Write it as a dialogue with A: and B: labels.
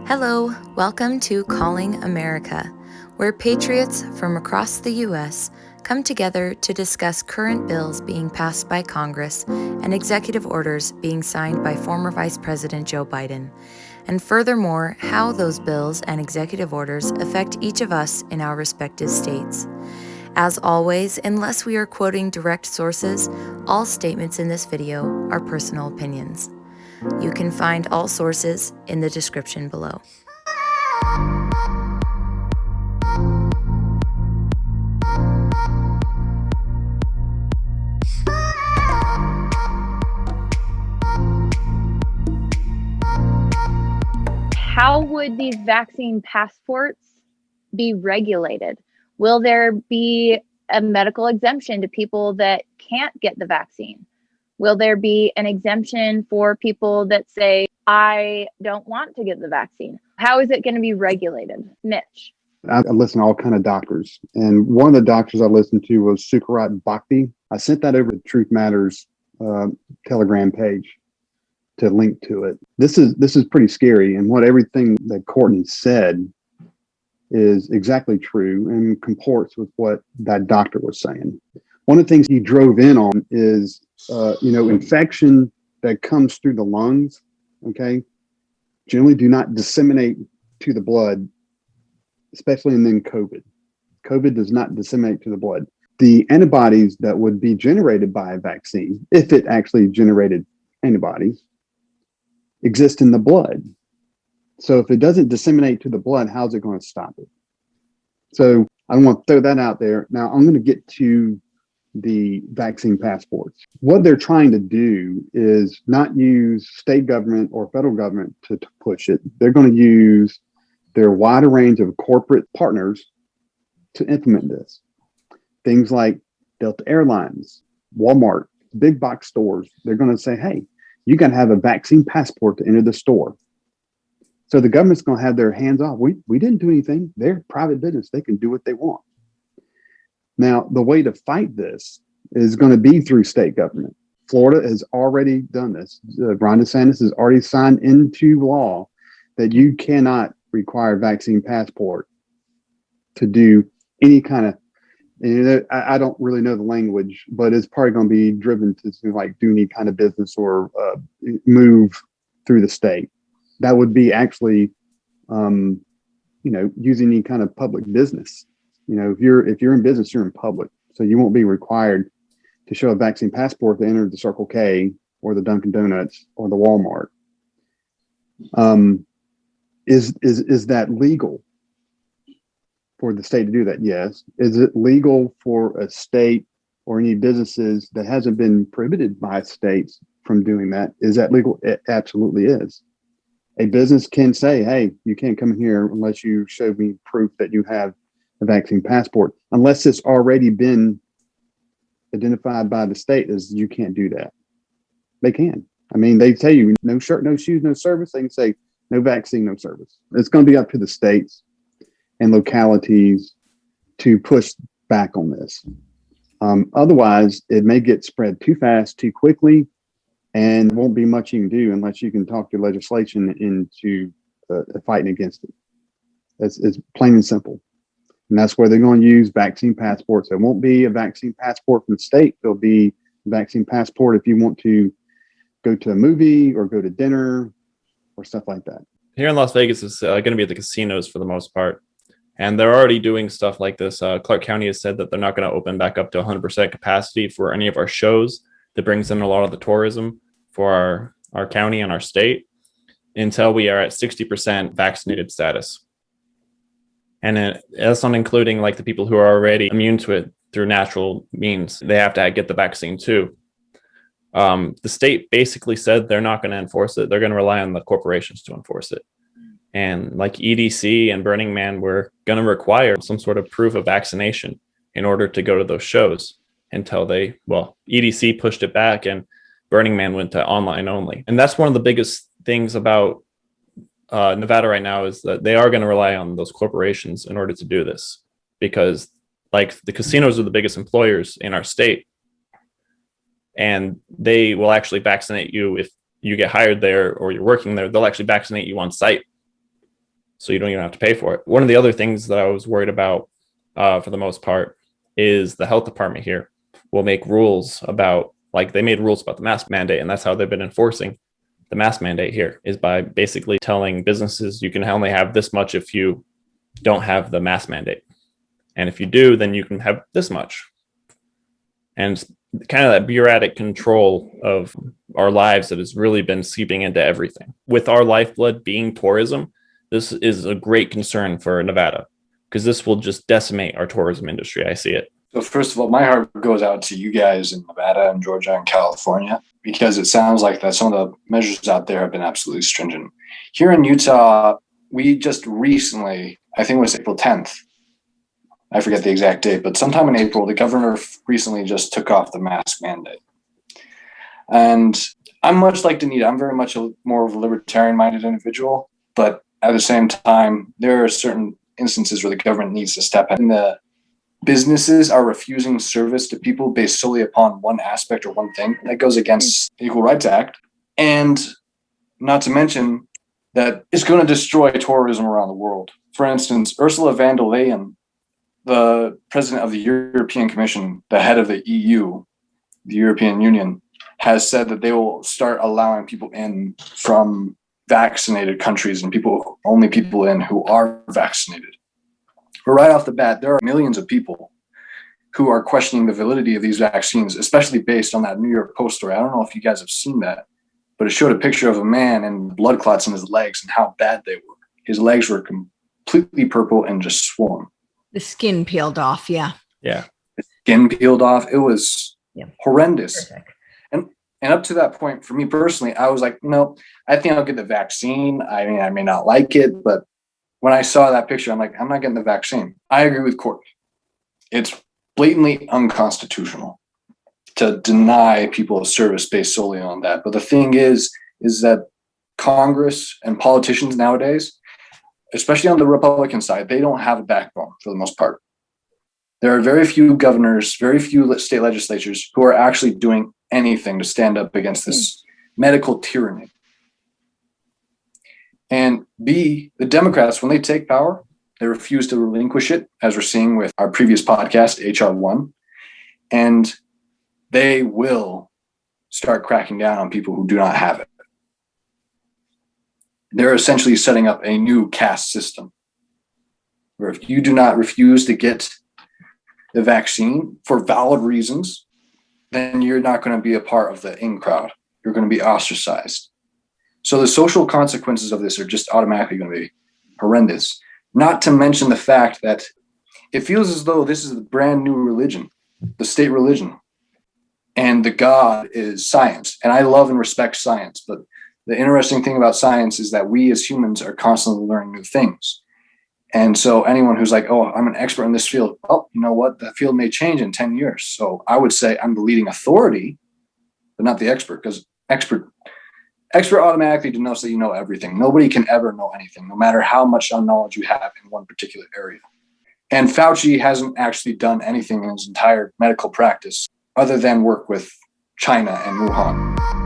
A: Hello, welcome to Calling America, where patriots from across the U.S. come together to discuss current bills being passed by Congress and executive orders being signed by former Vice President Joe Biden, and furthermore, how those bills and executive orders affect each of us in our respective states. As always, unless we are quoting direct sources, all statements in this video are personal opinions. You can find all sources in the description below.
B: How would these vaccine passports be regulated? Will there be a medical exemption to people that can't get the vaccine? Will there be an exemption for people that say, I don't want to get the vaccine? How is it going to be regulated? Mitch.
C: I listen to all kind of doctors. And one of the doctors I listened to was Sukarat Bhakti. I sent that over to Truth Matters Telegram page to link to it. This is pretty scary. And what everything that Courtenay said is exactly true and comports with what that doctor was saying. One of the things he drove in on is, infection that comes through the lungs, okay, generally do not disseminate to the blood, especially in then COVID. COVID does not disseminate to the blood. The antibodies that would be generated by a vaccine, if it actually generated antibodies, exist in the blood. So if it doesn't disseminate to the blood, how's it going to stop it? So I want to throw that out there. Now I'm going to get to the vaccine passports. What they're trying to do is not use state government or federal government to push it. They're going to use their wider range of corporate partners to implement this. Things like Delta Airlines, Walmart, big box stores, they're going to say, hey, you got to have a vaccine passport to enter the store. So the government's going to have their hands off. We didn't do anything. They're private business. They can do what they want. Now, the way to fight this is going to be through state government. Florida has already done this. Ron DeSantis has already signed into law that you cannot require vaccine passport to do any kind of, I don't really know the language, but it's probably going to be driven to like do any kind of business or move through the state. That would be actually, using any kind of public business. If you're in business, you're in public, so you won't be required to show a vaccine passport to enter the Circle K or the Dunkin' Donuts or the Walmart. Is that legal for the state to do that? Yes. Is it legal for a state or any businesses that hasn't been prohibited by states from doing that? Is that legal? It absolutely is. A business can say, hey, you can't come in here unless you show me proof that you have a vaccine passport, unless it's already been identified by the state as you can't do that. They can. I mean, they tell you no shirt, no shoes, no service. They can say no vaccine, no service. It's going to be up to the states and localities to push back on this. Otherwise, it may get spread too fast, too quickly, and won't be much you can do unless you can talk your legislation into fighting against it. It's plain and simple. And that's where they're going to use vaccine passports. There won't be a vaccine passport from the state. There'll be a vaccine passport if you want to go to a movie or go to dinner or stuff like that.
D: Here in Las Vegas is going to be at the casinos for the most part. And they're already doing stuff like this. Clark County has said that they're not going to open back up to 100% capacity for any of our shows. That brings in a lot of the tourism for our county and our state until we are at 60% vaccinated status. And that's not including like the people who are already immune to it through natural means. They have to get the vaccine too. The state basically said they're not going to enforce it. They're going to rely on the corporations to enforce it. And like EDC and Burning Man were going to require some sort of proof of vaccination in order to go to those shows until EDC pushed it back and Burning Man went to online only. And that's one of the biggest things about Nevada right now is that they are going to rely on those corporations in order to do this, because like the casinos are the biggest employers in our state, and they will actually vaccinate you if you get hired there or you're working there. They'll actually vaccinate you on site. so you don't even have to pay for it. One of the other things that I was worried about for the most part is the health department here will make rules about, like they made rules about the mask mandate, and that's how they've been enforcing the mask mandate here, is by basically telling businesses you can only have this much if you don't have the mask mandate. And if you do, then you can have this much. And kind of that bureaucratic control of our lives that has really been seeping into everything. With our lifeblood being tourism, this is a great concern for Nevada, because this will just decimate our tourism industry. I see it.
E: So first of all, my heart goes out to you guys in Nevada and Georgia and California, because it sounds like that some of the measures out there have been absolutely stringent. Here in Utah, we just recently, I think it was April 10th, I forget the exact date, but sometime in April, the governor recently just took off the mask mandate. And I'm much like Danita. I'm very much more of a libertarian-minded individual, but at the same time, there are certain instances where the government needs to step in. The businesses are refusing service to people based solely upon one aspect or one thing. That goes against the Equal Rights Act. And not to mention that it's going to destroy tourism around the world. For instance, Ursula von der Leyen, the president of the European Commission, the head of the EU, the European Union, has said that they will start allowing people in from vaccinated countries and only people in who are vaccinated. But right off the bat, there are millions of people who are questioning the validity of these vaccines, especially based on that New York Post story. I don't know if you guys have seen that, but it showed a picture of a man and blood clots in his legs and how bad they were. His legs were completely purple and just swollen.
F: The skin peeled off, yeah.
D: Yeah.
E: The skin peeled off. It was horrendous.
F: Perfect.
E: And up to that point, for me personally, I was like, I think I'll get the vaccine. I mean, I may not like it, but when I saw that picture, I'm like, I'm not getting the vaccine. I agree with Courtenay. It's blatantly unconstitutional to deny people a service based solely on that. But the thing is that Congress and politicians nowadays, especially on the Republican side, they don't have a backbone for the most part. There are very few governors, very few state legislatures who are actually doing anything to stand up against this medical tyranny. And B, the Democrats, when they take power, they refuse to relinquish it, as we're seeing with our previous podcast, HR 1. And they will start cracking down on people who do not have it. They're essentially setting up a new caste system where if you do not refuse to get the vaccine for valid reasons, then you're not going to be a part of the in crowd. You're going to be ostracized. So the social consequences of this are just automatically going to be horrendous. Not to mention the fact that it feels as though this is a brand new religion, the state religion, and the God is science. And I love and respect science, but the interesting thing about science is that we as humans are constantly learning new things. And so anyone who's like, oh, I'm an expert in this field, well, you know what? That field may change in 10 years. So I would say I'm the leading authority, but not the expert, because expert automatically denotes that you know everything. Nobody can ever know anything, no matter how much knowledge you have in one particular area. And Fauci hasn't actually done anything in his entire medical practice other than work with China and Wuhan.